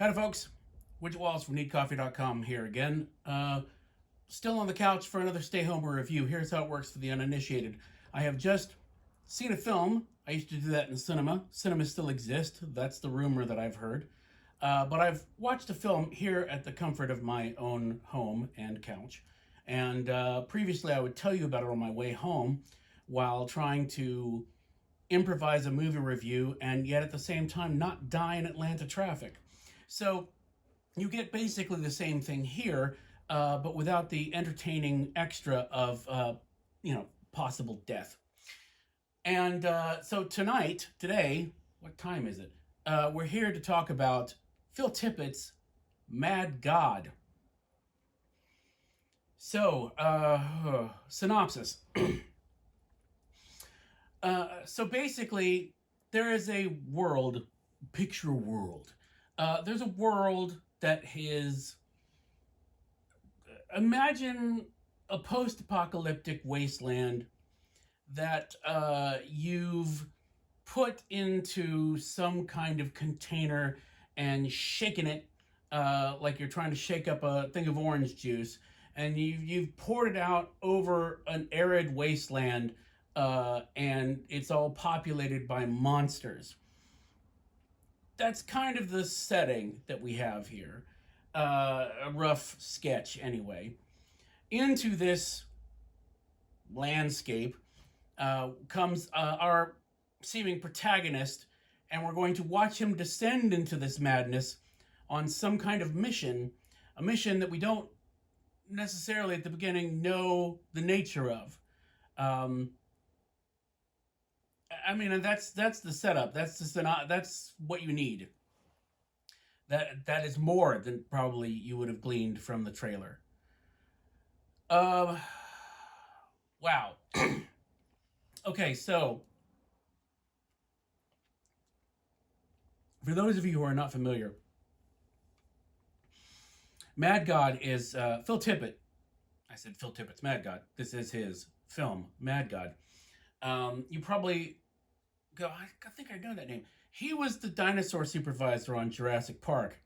Howdy, folks. Widget Walls from NeedCoffee.com here again. Still on the couch for another Stayhomer review. Here's how it works for the uninitiated. I have just seen a film. I used to do that in cinema. Cinemas still exist. That's the rumor that I've heard. But I've watched a film here at the comfort of my own home and couch. And previously, I would tell you about it on my way home while trying to improvise a movie review and yet at the same time not die in Atlanta traffic. So you get basically the same thing here, but without the entertaining extra of, possible death. And so today, what time is it? We're here to talk about Phil Tippett's Mad God. So, synopsis. So basically, there is a world, picture world. There's a world that is, imagine a post-apocalyptic wasteland that you've put into some kind of container and shaken it like you're trying to shake up a thing of orange juice, and you've poured it out over an arid wasteland, and it's all populated by monsters. That's kind of the setting that we have here. A rough sketch, anyway. Into this landscape comes our seeming protagonist, and we're going to watch him descend into this madness on some kind of mission, a mission that we don't necessarily at the beginning know the nature of. Um, that's the setup. That's what you need. That is more than probably you would have gleaned from the trailer. Um, wow. Okay, so for those of you who are not familiar, Mad God is Phil Tippett. I said Phil Tippett's Mad God. This is his film, Mad God. You probably go, I think I know that name. He was the dinosaur supervisor on Jurassic Park.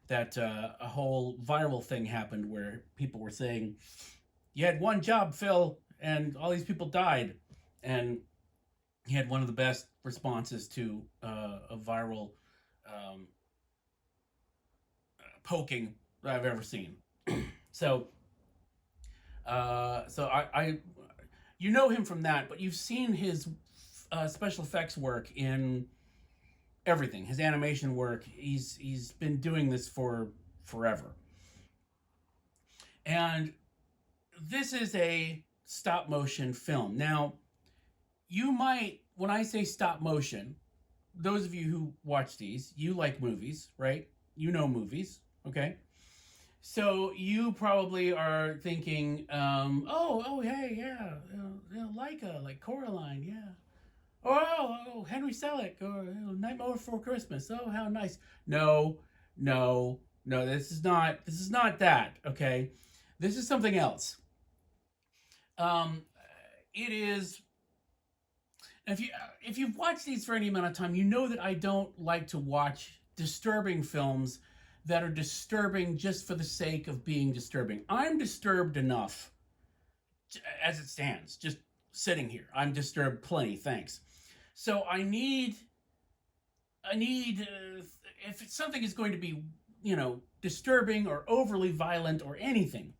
That a whole viral thing happened where people were saying, "You had one job, Phil, and all these people died." And he had one of the best responses to a viral um, poking that I've ever seen. So, you know him from that, but you've seen his special effects work in everything. His animation work. He's been doing this for forever, and this is a stop motion film. Now, you might, when I say stop motion, those of you who watch these, you like movies, right? You know movies, okay? So you probably are thinking, hey, yeah, Leica, like Coraline, yeah. Henry Selick, or Nightmare Before Christmas. Oh, how nice. No, no. This is not that. Okay, this is something else. Um, it is. If you've watched these for any amount of time, you know that I don't like to watch disturbing films that are disturbing just for the sake of being disturbing. I'm disturbed enough as it stands, just sitting here. I'm disturbed plenty, thanks. So I need if something is going to be, disturbing or overly violent or anything,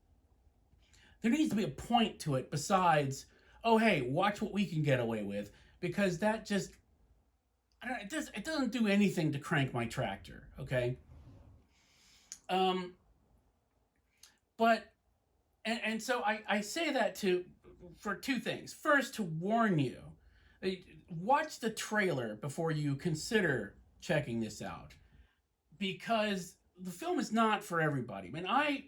there needs to be a point to it besides, oh hey, watch what we can get away with, because that just, I don't know, it doesn't do anything to crank my tractor, okay? Um, but and so I say that to for two things. First, to warn you, uh, watch the trailer before you consider checking this out, because the film is not for everybody. I mean, I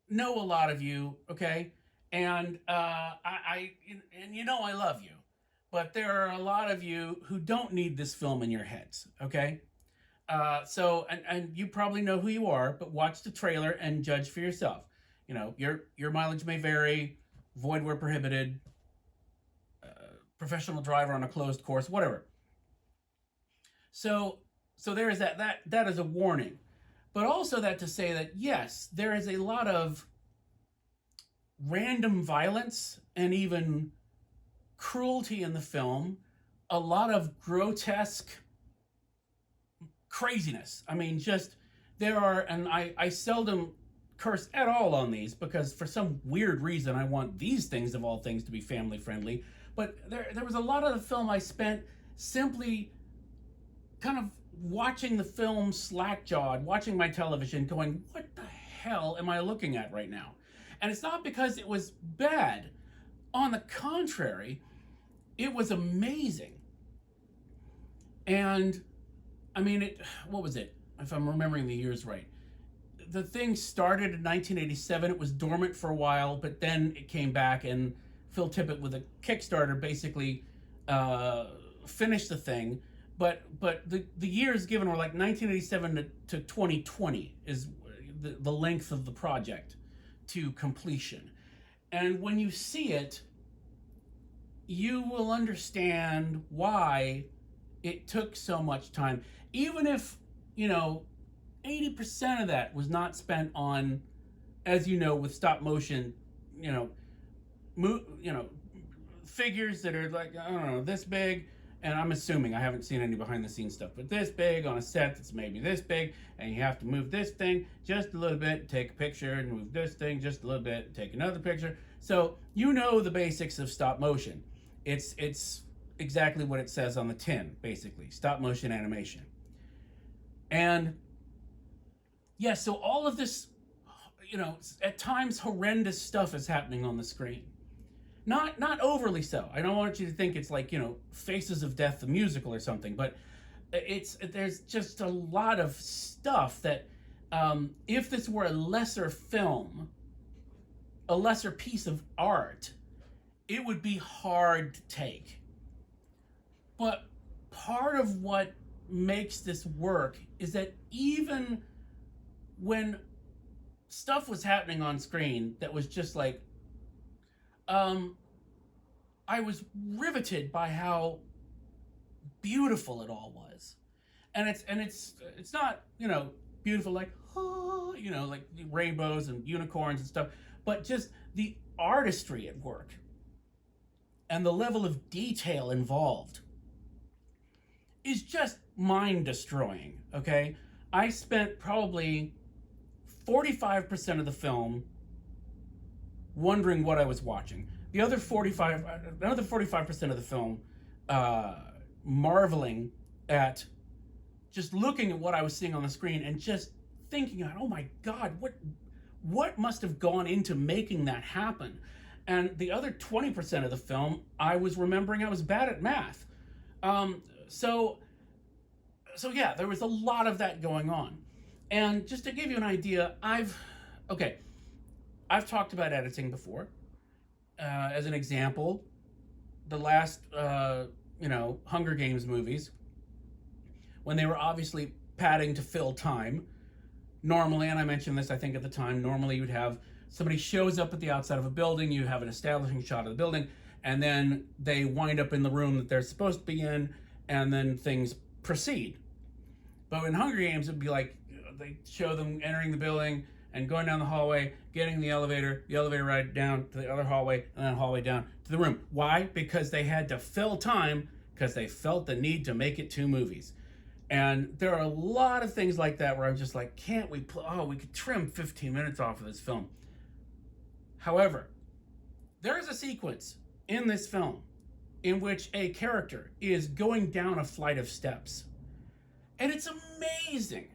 know a lot of you, okay, and and I love you, but there are a lot of you who don't need this film in your heads, okay. And you probably know who you are, but watch the trailer and judge for yourself. Your mileage may vary, void where prohibited, uh, professional driver on a closed course, whatever. So so there is that is a warning. But also that to say that, yes, there is a lot of random violence and even cruelty in the film, a lot of grotesque craziness. I mean, just there are, and I seldom curse at all on these because for some weird reason I want these things of all things to be family friendly. But there was a lot of the film I spent simply kind of watching the film slack-jawed, watching my television, going, what the hell am I looking at right now? And it's not because it was bad. On the contrary, it was amazing. And I mean, what was it? If I'm remembering the years right. The thing started in 1987. It was dormant for a while, but then it came back, and Phil Tippett, with a Kickstarter, basically finished the thing. But the years given were like 1987 to 2020 is the length of the project to completion. And when you see it, you will understand why it took so much time. Even if, 80% of that was not spent on, as you know, with stop motion, you know, figures that are like, I don't know, this big, and I'm assuming, I haven't seen any behind the scenes stuff, but this big on a set that's maybe this big, and you have to move this thing just a little bit, take a picture, and move this thing just a little bit, take another picture. So you know the basics of stop motion. It's exactly what it says on the tin, basically, stop motion animation. And yeah, so all of this, at times horrendous stuff is happening on the screen. Not overly so. I don't want you to think it's like, Faces of Death the musical or something, but there's just a lot of stuff that if this were a lesser film, a lesser piece of art, it would be hard to take. But part of what makes this work is that even when stuff was happening on screen that was just like, I was riveted by how beautiful it all was. And it's not, beautiful like, like rainbows and unicorns and stuff, but just the artistry at work and the level of detail involved is just mind-destroying, okay? I spent probably 45% of the film wondering what I was watching. Another 45% of the film marveling at just looking at what I was seeing on the screen and just thinking, oh my God, what must have gone into making that happen? And the other 20% of the film, I was remembering I was bad at math. So yeah, there was a lot of that going on. And just to give you an idea, I've talked about editing before. As an example, the last, Hunger Games movies, when they were obviously padding to fill time, normally, and I mentioned this, I think, at the time, normally you'd have somebody shows up at the outside of a building, you have an establishing shot of the building, and then they wind up in the room that they're supposed to be in, and then things proceed. But in Hunger Games, it'd be like, they show them entering the building and going down the hallway, getting the elevator ride down to the other hallway, and then hallway down to the room. Why? Because they had to fill time, because they felt the need to make it 2 movies. And there are a lot of things like that where I'm just like, can't we, we could trim 15 minutes off of this film. However, there is a sequence in this film in which a character is going down a flight of steps. And it's amazing.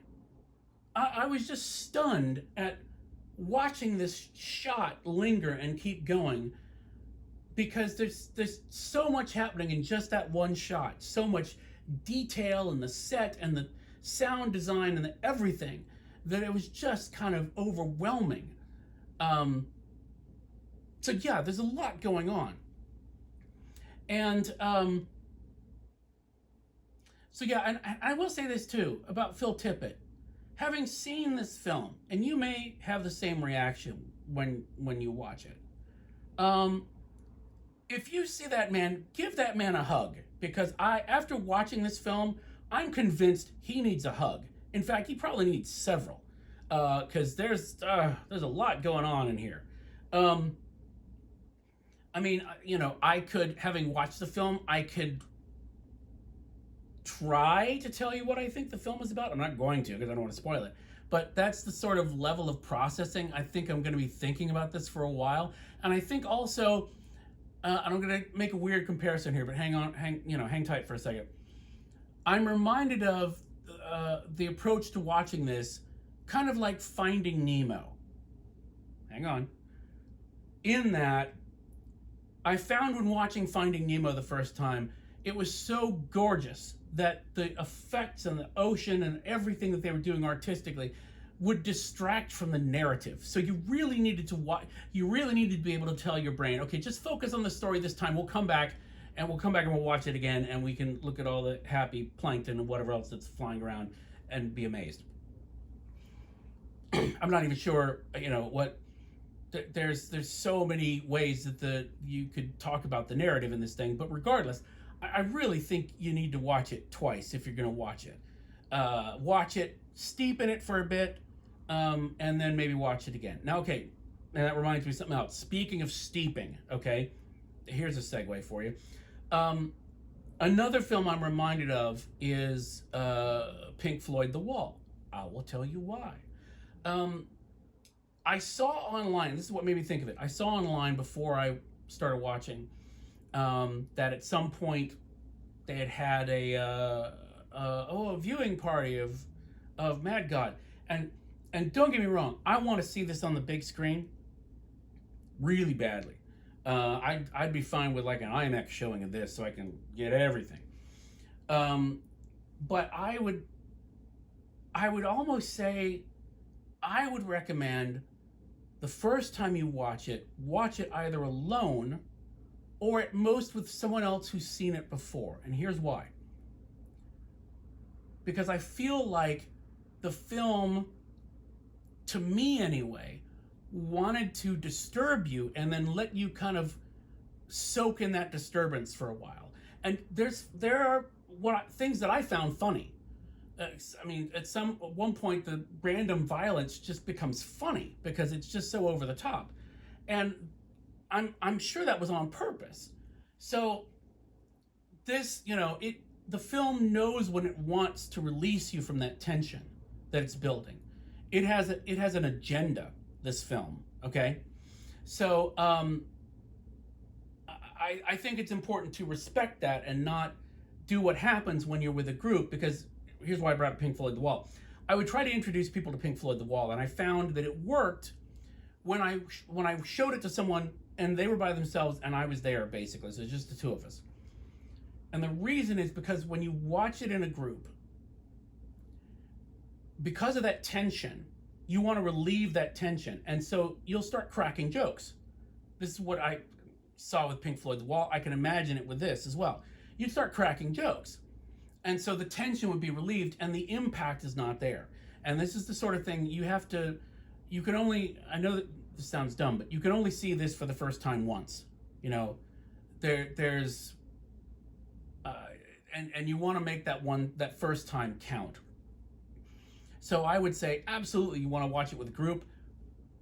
I was just stunned at watching this shot linger and keep going, because there's so much happening in just that one shot, so much detail and the set and the sound design and the everything, that it was just kind of overwhelming. So yeah, there's a lot going on. And so yeah, and I will say this too about Phil Tippett. Having seen this film, and you may have the same reaction when you watch it. If you see that man, give that man a hug, because after watching this film, I'm convinced he needs a hug. In fact, he probably needs several, because there's a lot going on in here. Um, I mean, I could, having watched the film, I could try to tell you what I think the film is about. I'm not going to because I don't want to spoil it. But that's the sort of level of processing I think I'm going to be thinking about this for a while. And I think also, and I'm going to make a weird comparison here, but hang tight for a second. I'm reminded of the approach to watching this, kind of like Finding Nemo. Hang on. In that, I found when watching Finding Nemo the first time, it was so gorgeous that the effects and the ocean and everything that they were doing artistically would distract from the narrative. So you really needed to watch. You really needed to be able to tell your brain, okay, just focus on the story this time. We'll come back and we'll watch it again, and we can look at all the happy plankton and whatever else that's flying around and be amazed. I'm not even sure, what. There's so many ways that you could talk about the narrative in this thing, but regardless, I really think you need to watch it twice if you're going to watch it. Watch it, steep in it for a bit, and then maybe watch it again. Now, okay, and that reminds me of something else. Speaking of steeping, okay, here's a segue for you. Another film I'm reminded of is Pink Floyd The Wall. I will tell you why. I saw online, this is what made me think of it. I saw online before I started watching that at some point they had a viewing party of Mad God, and don't get me wrong, I want to see this on the big screen really badly. I'd be fine with like an IMAX showing of this so I can get everything. But I would almost say I would recommend the first time you watch it either alone or at most with someone else who's seen it before. And here's why. Because I feel like the film, to me anyway, wanted to disturb you and then let you kind of soak in that disturbance for a while. And there are things that I found funny. I mean, at one point, the random violence just becomes funny because it's just so over the top, and I'm sure that was on purpose. So this, the film knows when it wants to release you from that tension that it's building. It has an agenda. This film, okay. So I think it's important to respect that and not do what happens when you're with a group, because here's why I brought up Pink Floyd The Wall. I would try to introduce people to Pink Floyd The Wall, and I found that it worked when I showed it to someone and they were by themselves and I was there, basically. So it's just the two of us. And the reason is because when you watch it in a group, because of that tension, you want to relieve that tension. And so you'll start cracking jokes. This is what I saw with Pink Floyd The Wall. I can imagine it with this as well. You'd start cracking jokes. And so the tension would be relieved and the impact is not there. And this is the sort of thing you can only, I know that this sounds dumb, but you can only see this for the first time once. There's, and you want to make that first time count. So I would say absolutely you want to watch it with a group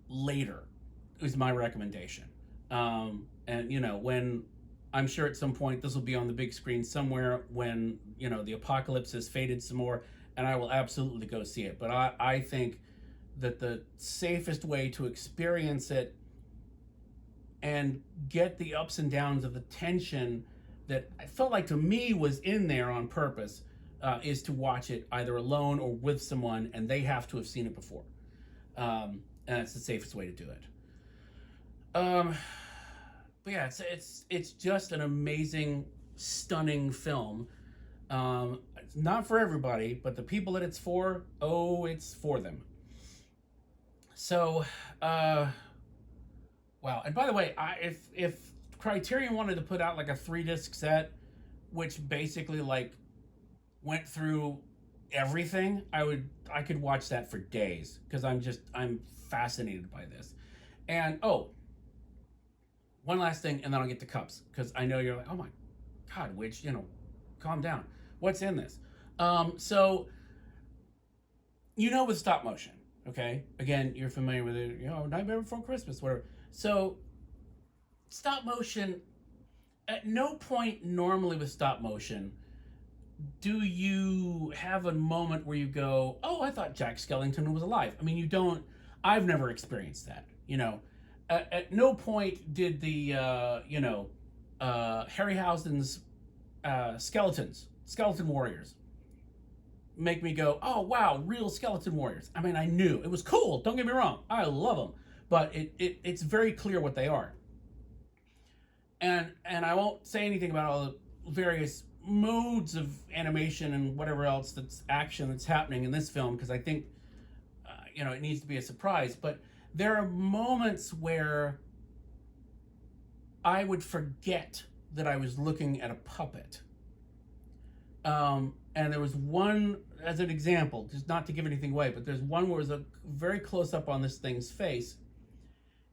later is my recommendation. And when, I'm sure at some point this will be on the big screen somewhere when, the apocalypse has faded some more, and I will absolutely go see it. But I think that the safest way to experience it and get the ups and downs of the tension that I felt like to me was in there on purpose is to watch it either alone or with someone, and they have to have seen it before. And it's the safest way to do it. But yeah, it's just an amazing, stunning film. It's not for everybody, but the people that it's for, it's for them. So, wow. And by the way, if Criterion wanted to put out like a 3-disc set, which basically like went through everything, I could watch that for days because I'm fascinated by this. And one last thing, and then I'll get to cups, because I know you're like, oh my God, Witch, calm down. What's in this? So with stop motion, Okay, again, you're familiar with it. Nightmare Before Christmas, whatever. So stop motion. At no point normally with stop motion do you have a moment where you go, "Oh, I thought Jack Skellington was alive." I mean, you don't. I've never experienced that. At no point did the Harryhausen's skeleton warriors, make me go, "Oh wow, real skeleton warriors." I mean, I knew it was cool. Don't get me wrong, I love them, but it's very clear what they are. And I won't say anything about all the various modes of animation and whatever else that's action that's happening in this film because I think it needs to be a surprise. But there are moments where I would forget that I was looking at a puppet. And there was one, as an example, just not to give anything away, but there's one where it was a very close up on this thing's face,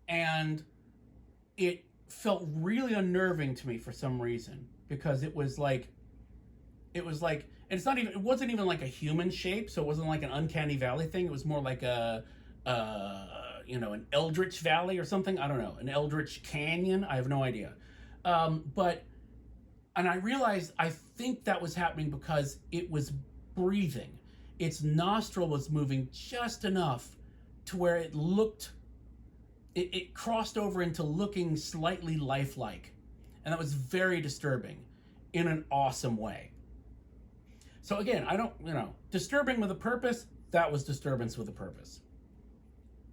and it felt really unnerving to me for some reason because and it wasn't even like a human shape, so it wasn't like an uncanny valley thing. It was more like an eldritch valley or something. I don't know, an eldritch canyon. I have no idea. But and I realized I think that was happening because it was breathing. Its nostril was moving just enough to where it crossed over into looking slightly lifelike. And that was very disturbing in an awesome way. So again, I don't, disturbing with a purpose, that was disturbance with a purpose.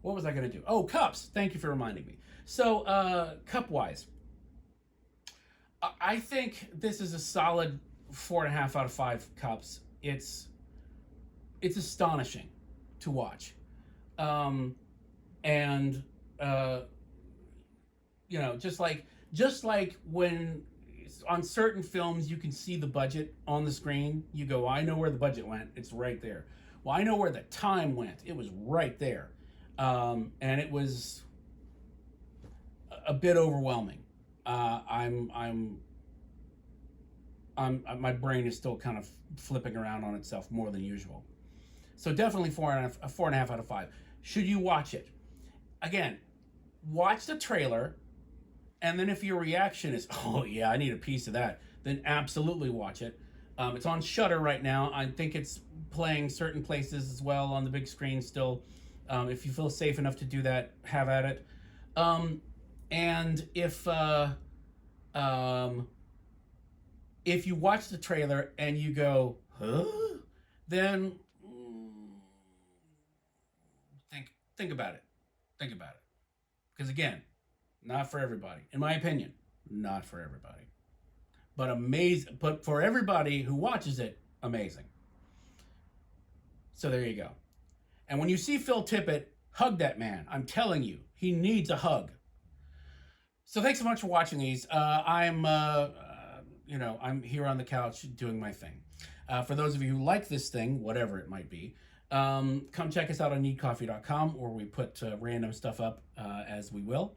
What was I going to do? Oh, cups. Thank you for reminding me. So, cup-wise, I think this is a solid 4.5 out of 5 cups. It's astonishing to watch. And just like when on certain films you can see the budget on the screen, you go, I know where the budget went. It's right there. Well, I know where the time went. It was right there. And it was a bit overwhelming. My brain is still kind of flipping around on itself more than usual. So definitely 4.5 out of 5. Should you watch it? Again, watch the trailer, and then if your reaction is, "Oh yeah, I need a piece of that," then absolutely watch it. It's on Shudder right now. I think it's playing certain places as well on the big screen still. If you feel safe enough to do that, have at it. And if you watch the trailer and you go, "Huh?" then think about it. Think about it. Because again, not for everybody. In my opinion, not for everybody. But amazing. But for everybody who watches it, amazing. So there you go. And when you see Phil Tippett, hug that man. I'm telling you, he needs a hug. So thanks so much for watching these. I'm here on the couch doing my thing. For those of you who like this thing, whatever it might be, come check us out on needcoffee.com, where we put random stuff up as we will.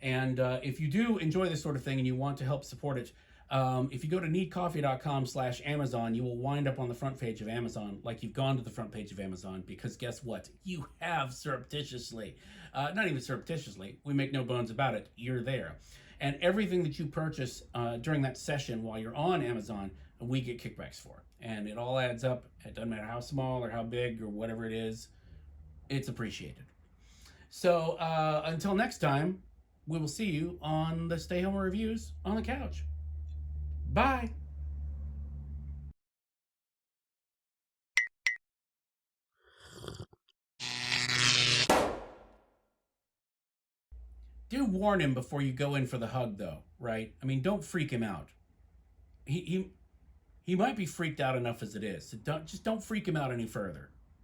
And if you do enjoy this sort of thing and you want to help support it, if you go to needcoffee.com/Amazon, you will wind up on the front page of Amazon like you've gone to the front page of Amazon, because guess what? You have surreptitiously, not even surreptitiously, we make no bones about it, you're there. And everything that you purchase during that session while you're on Amazon, we get kickbacks for. And it all adds up. It doesn't matter how small or how big or whatever it is, it's appreciated. So until next time, we will see you on the Stayhomer Reviews on the couch. Bye. Do warn him before you go in for the hug, though, right? I mean, don't freak him out. He might be freaked out enough as it is. So don't freak him out any further.